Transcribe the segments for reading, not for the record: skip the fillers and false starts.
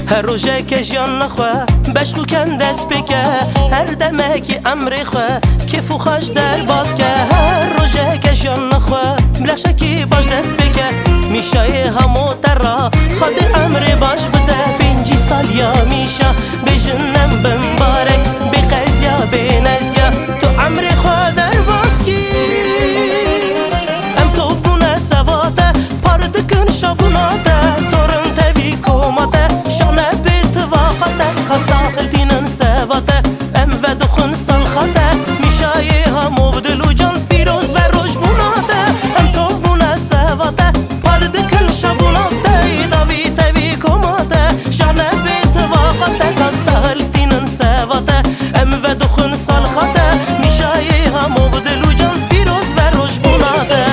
هر روزه که جان نخواه بشخو کن دست بکه هر دمه که امری خواه کیف و خوش در باز که هر روزه که جان نخواه بلخشه که باش دست بکه میشه همو ترا خود امری باش بده 5 سال یا میشه بجنم بمبارک بی قزیا بی نزیا تو امری خواه در باز کی ام تو بونه سواته پاردکن شابوناته تورن تاوی کوماته شانه بیت واقته قصاخل دینن سواته ام و دخون سلخاته میشایی همو بدل و جان پیروز و روش بوناته ام تو بونه سواته پاردکن شابوناته داوی تاوی کوماته شانه بیت واقته قصاخل دینن سواته ام و دخون سلخاته میشایی همو بدل و جان پیروز و روش بوناته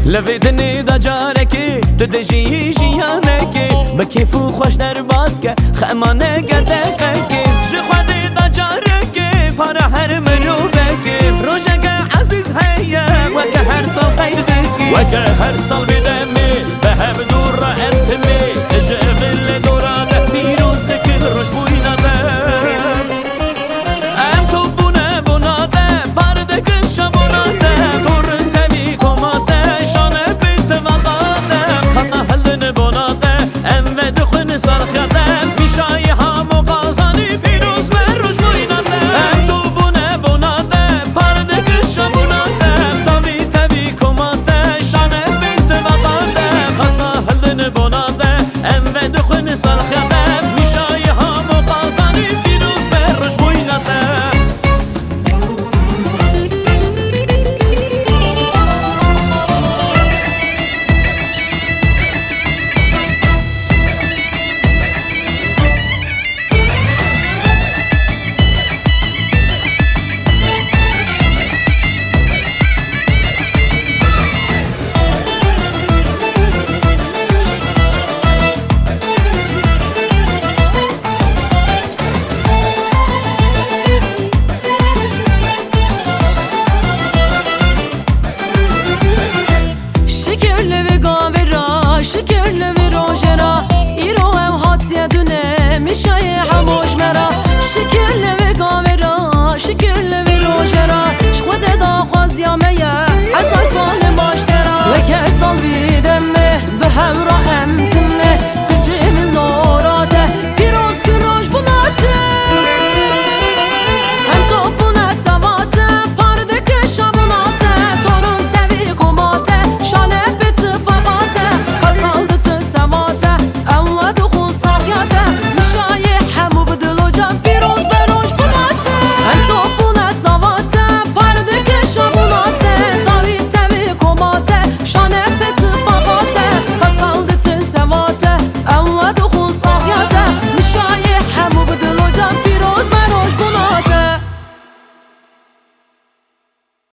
لفیدنی دا جارکی تو دجی جیانکی بکیف و خوش در باز که خمانه گدقه کی جی خودی دا جارکی پارا هر مرو بکی روژه که عزیز هیه وکه هر سال قید دکی وکه هر سال بیدم